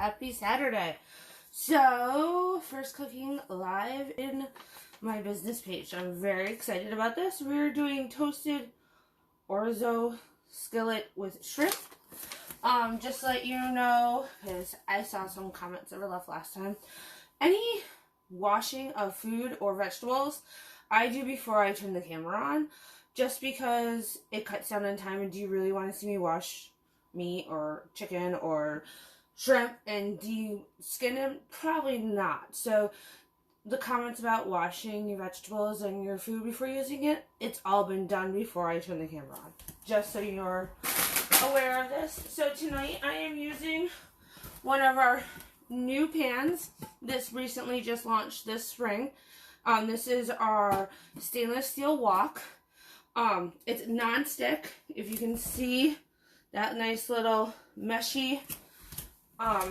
Happy Saturday. So, first cooking live in my business page. I'm very excited about this. We're doing toasted orzo skillet with shrimp. Just to let you know, because I saw some comments that were left last time. Any washing of food or vegetables, I do before I turn the camera on. Just because it cuts down on time, and do you really want to see me wash meat or chicken or shrimp and de-skin them? Probably not. So the comments about washing your vegetables and your food before using it, it's all been done before I turn the camera on. Just so you're aware of this. So tonight I am using one of our new pans. This recently just launched this spring. This is our stainless steel wok. It's non-stick. If you can see that nice little meshy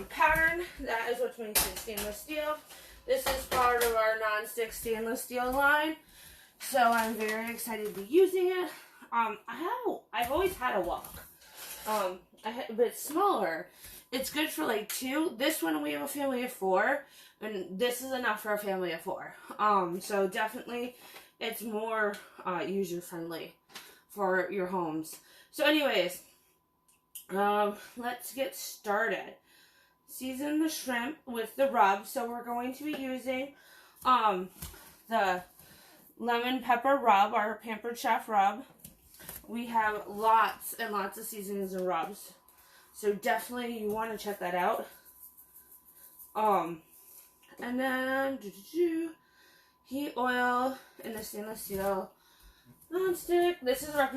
pattern, that is what makes it stainless steel. This is part of our non-stick stainless steel line, so I'm very excited to be using it. I've always had a wok, but it's smaller. It's good for like two. This one we have a family of 4, and this is enough for a family of 4. So definitely it's more user-friendly for your homes. So anyways, let's get started. Season the shrimp with the rub. So we're going to be using the lemon pepper rub, our Pampered Chef rub. We have lots and lots of seasonings and rubs, so definitely you want to check that out. And then heat oil in the stainless steel non-stick. This is a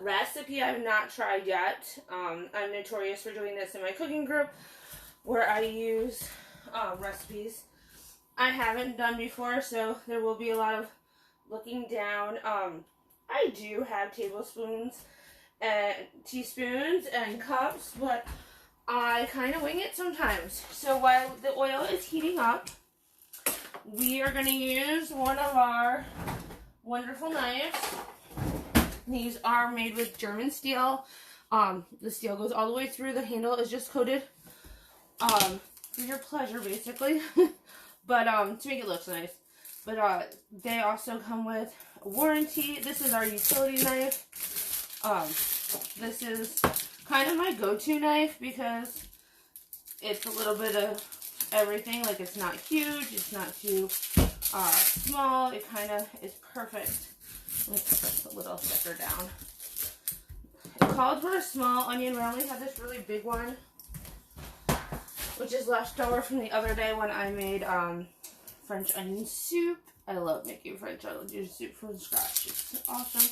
recipe I've not tried yet. I'm notorious for doing this in my cooking group, where I use recipes I haven't done before, so there will be a lot of looking down. I do have tablespoons and teaspoons and cups, but I kind of wing it sometimes. So while the oil is heating up, we are going to use one of our wonderful knives. These are made with German steel. The steel goes all the way through. The handle is just coated for your pleasure, basically. But to make it look nice. But they also come with a warranty. This is our utility knife. This is kind of my go-to knife because it's a little bit of everything. Like, it's not huge, it's not too small. It kind of is perfect. Let's press a little thicker down. It called for a small onion, but I only have this really big one, which is left over from the other day when I made French onion soup. I love making French onion soup from scratch. It's awesome.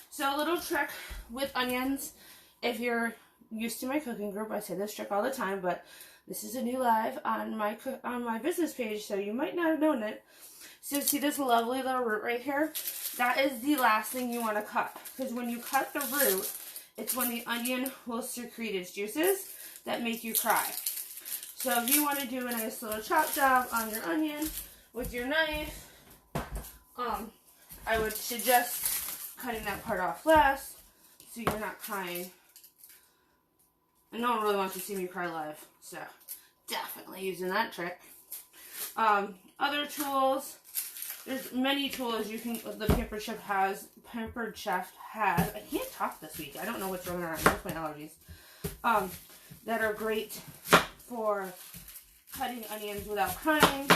So a little trick with onions, if you're used to my cooking group, I say this trick all the time, but this is a new live on my business page, so you might not have known it. So see this lovely little root right here? That is the last thing you want to cut, because when you cut the root, it's when the onion will secrete its juices that make you cry. So if you want to do a nice little chop job on your onion with your knife, I would suggest cutting that part off last so you're not crying. And no one really wants to see me cry live, so definitely using that trick. Other tools, there's many tools you can, the Pampered Chef has, I can't talk this week, I don't know what's wrong with my allergies, that are great for cutting onions without crying.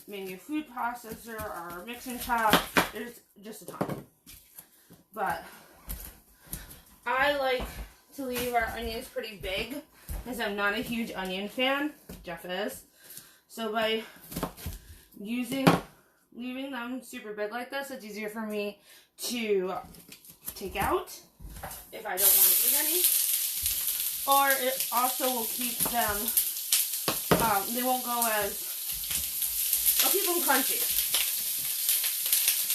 Menu food processor or mix and chop. There's just a ton. But I like to leave our onions pretty big because I'm not a huge onion fan. Jeff is. So by leaving them super big like this, it's easier for me to take out if I don't want to eat any. Or it also will keep them, they won't go as, I'll keep them crunchy.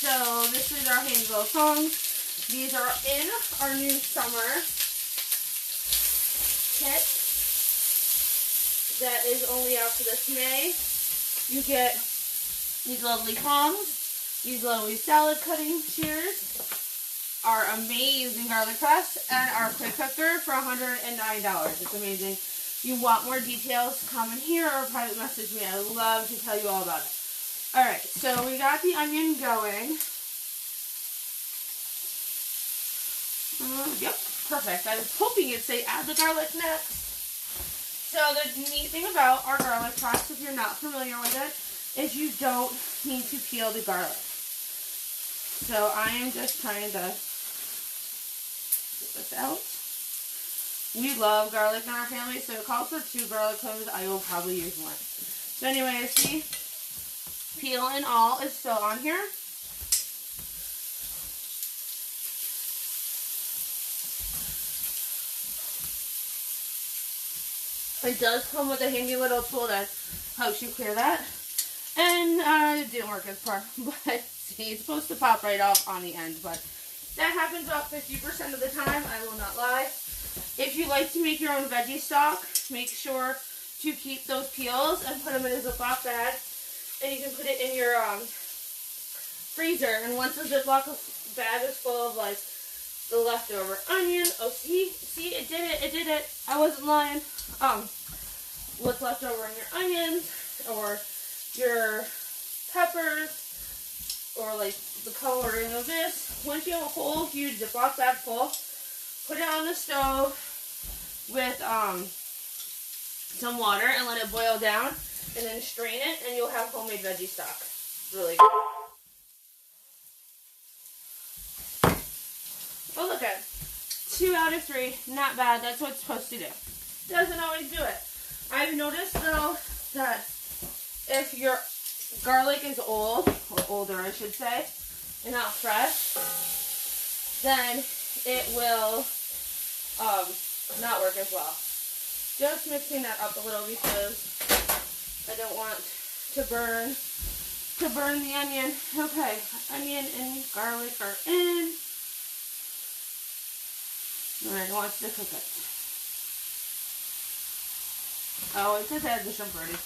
So this is our Hansel tongs. These are in our new summer kit that is only out for this May. You get these lovely tongs, these lovely salad cutting shears, our amazing garlic press, and our quick cooker for $109. It's amazing. you want more details, comment here or private message me. I would love to tell you all about it. Alright, so we got the onion going. Yep, perfect. I was hoping it'd say add the garlic next. So the neat thing about our garlic press, if you're not familiar with it, is you don't need to peel the garlic. So I am just trying to get this out. We love garlic in our family, so it calls for 2 garlic cloves. I will probably use 1. So anyway, see, peel and all is still on here. It does come with a handy little tool that helps you clear that. And it didn't work as far, but see, it's supposed to pop right off on the end, but that happens about 50% of the time, I will not lie. If you like to make your own veggie stock, make sure to keep those peels and put them in a Ziploc bag, and you can put it in your freezer, and once the Ziploc bag is full of like the leftover onion, oh see, it did it, I wasn't lying. What's left over in your onions, or your peppers, or like the coloring of this. Once you have a whole huge Ziploc bag full, put it on the stove with some water and let it boil down, and then strain it, and you'll have homemade veggie stock. Really good. Oh, look at it. 2 out of 3, not bad. That's what it's supposed to do. Doesn't always do it. I've noticed though that if your garlic is old, or older I should say, and not fresh, then it will not work as well. Just mixing that up a little because I don't want to burn the onion. Okay, onion and garlic are in. Alright, wants to cook it. Oh, it says add the shrimp already.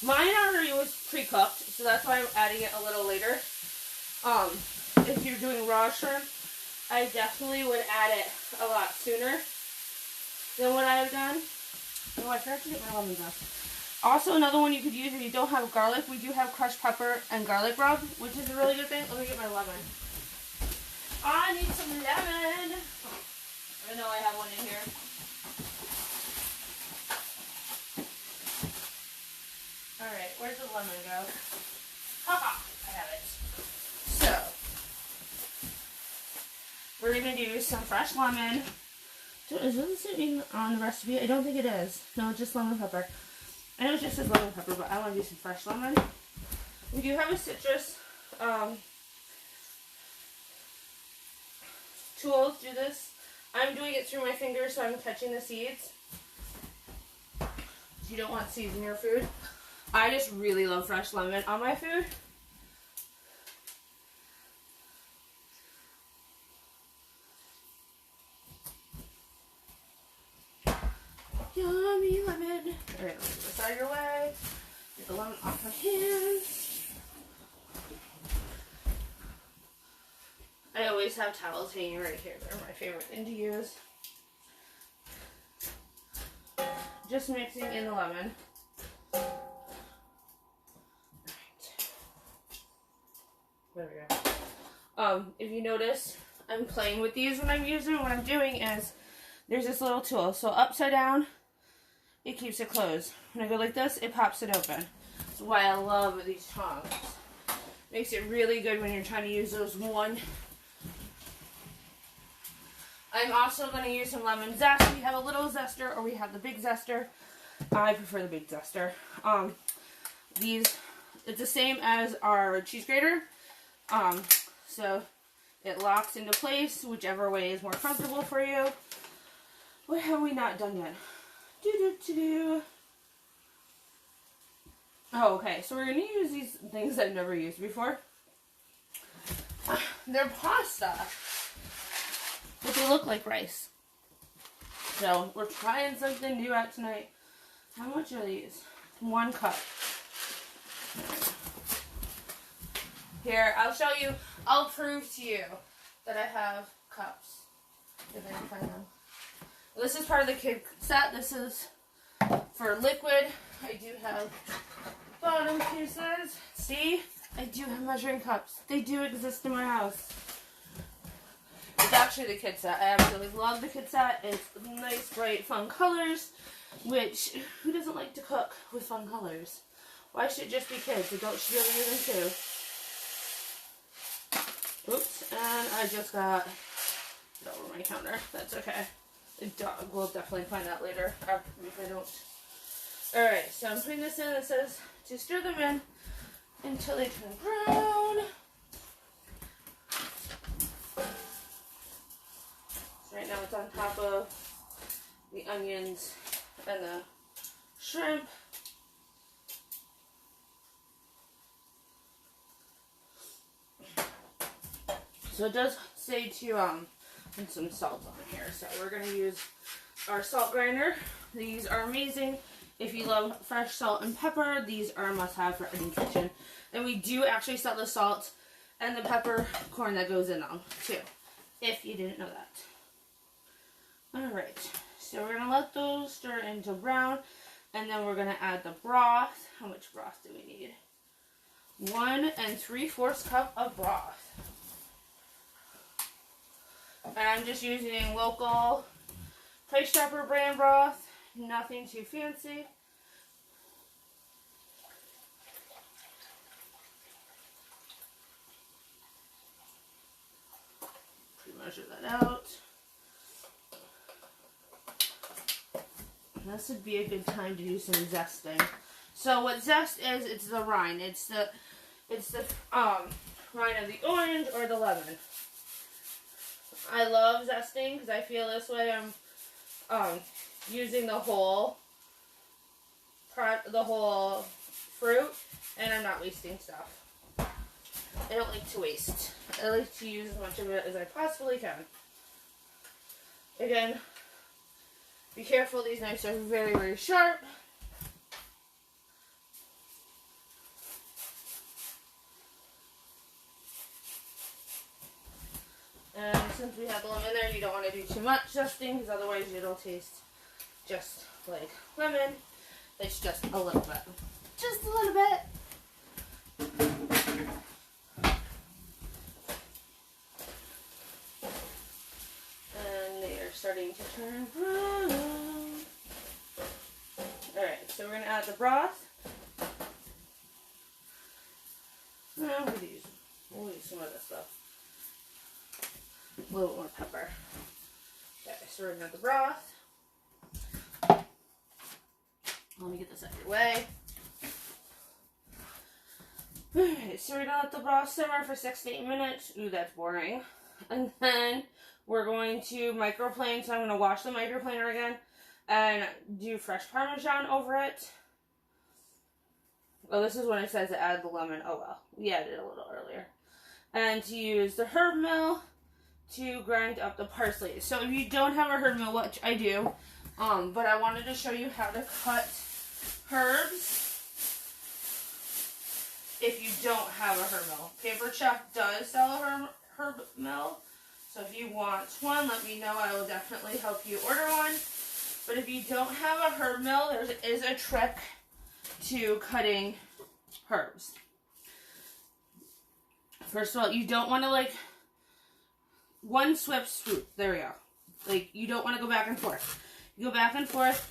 Mine already was pre-cooked, so that's why I'm adding it a little later. If you're doing raw shrimp, I definitely would add it a lot sooner than what I've done. Oh, I forgot to get my lemongrass. Also, another one you could use if you don't have garlic, we do have crushed pepper and garlic rub, which is a really good thing. Let me get my lemon. I need some lemon. I know I have one in here. Alright, where's the lemon go? Haha, I have it. So, we're going to do some fresh lemon. Is this even on the recipe? I don't think it is. No, just lemon pepper. I know it just says lemon pepper, but I want to do some fresh lemon. We do have a citrus tool to do this. I'm doing it through my fingers, so I'm catching the seeds. You don't want seeds in your food. I just really love fresh lemon on my food. Yummy lemon. Alright, let's get this out of your way. Get the lemon off my hands. I always have towels hanging right here. They're my favorite thing to use. Just mixing in the lemon. There we go. If you notice, I'm playing with these when I'm using them. What I'm doing is, there's this little tool. So upside down, it keeps it closed. When I go like this, it pops it open. That's why I love these tongs. Makes it really good when you're trying to use those one. I'm also going to use some lemon zest. We have a little zester, or we have the big zester. I prefer the big zester. It's the same as our cheese grater. So it locks into place, whichever way is more comfortable for you. What have we not done yet? Oh, okay. So we're going to use these things I've never used before. They're pasta, but they look like rice. So we're trying something new out tonight. How much are these? 1 cup. Here, I'll show you. I'll prove to you that I have cups. If I can find them. This is part of the kid set. This is For liquid, I do have bottom pieces. See? I do have measuring cups. They do exist in my house. It's actually the kid set. I absolutely love the kid set. It's nice, bright, fun colors, which, who doesn't like to cook with fun colors? Why should it just be kids? Adults should be able to use them too. Oops, and I just got it over my counter. That's okay. The dog will definitely find out later if I don't. Alright, so I'm putting this in. It says to stir them in until they turn brown. So right now it's on top of the onions and the shrimp. So it does say to put some salt on here. So we're going to use our salt grinder. These are amazing. If you love fresh salt and pepper, these are a must-have for any kitchen. And we do actually sell the salt and the peppercorn that goes in them too, if you didn't know that. Alright, so we're going to let those stir into brown, and then we're going to add the broth. How much broth do we need? 1 3/4 cup of broth. And I'm just using local Price Chopper brand broth. Nothing too fancy. Measure that out. This would be a good time to do some zesting. So what zest is, it's the rind. It's the rind of the orange or the lemon. I love zesting because I feel this way I'm using the whole fruit, and I'm not wasting stuff. I don't like to waste. I like to use as much of it as I possibly can. Again, be careful, these knives are very, very sharp. And since we have the lemon there, you don't want to do too much zesting, because otherwise it'll taste just like lemon. It's just a little bit. Just a little bit. And they are starting to turn brown. Alright, so we're going to add the broth. We'll use some of this stuff. A little more pepper. Okay, so we're going to add the broth. Let me get this out of your way. Alright, so we're going to let the broth simmer for 6 to 8 minutes. Ooh, that's boring. And then we're going to microplane, so I'm going to wash the microplaner again and do fresh Parmesan over it. Oh, this is when it says to add the lemon. Oh well, we added it a little earlier. And to use the herb mill to grind up the parsley. So if you don't have a herb mill, which I do, but I wanted to show you how to cut herbs if you don't have a herb mill. Paper Chef does sell a herb mill, so if you want one, let me know. I will definitely help you order one. But if you don't have a herb mill, there is a trick to cutting herbs. First of all, you don't want to like one swift swoop. There we go. Like, you don't want to go back and forth. You go back and forth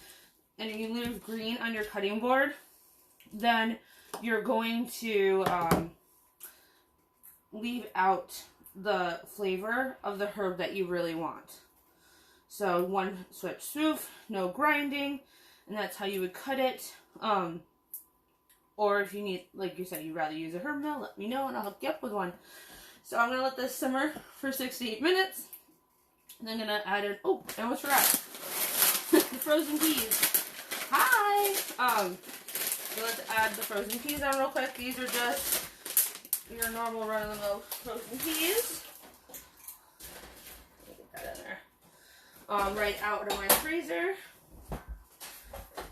and you leave green on your cutting board, then you're going to leave out the flavor of the herb that you really want. So one swift swoop, no grinding, and that's how you would cut it. Or if you need, like you said, you'd rather use a herb mill, let me know and I'll hook you up with one. So I'm going to let this simmer for 6 to 8 minutes. And I'm going to add in, oh, I almost forgot. The frozen peas. Hi! So let's add the frozen peas on real quick. These are just your normal run-of-the-mill frozen peas. Let me get that in there. Right out of my freezer.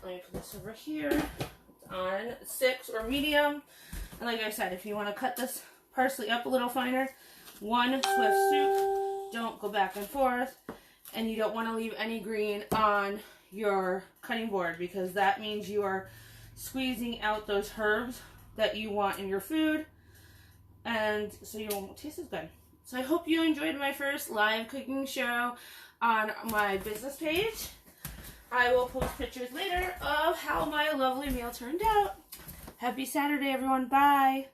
Let me put this over here. It's on 6 or medium. And like I said, if you want to cut this parsley up a little finer, one swift swoop. Don't go back and forth. And you don't want to leave any green on your cutting board, because that means you are squeezing out those herbs that you want in your food, and so you won't taste as good. So I hope you enjoyed my first live cooking show on my business page. I will post pictures later of how my lovely meal turned out. Happy Saturday, everyone. Bye.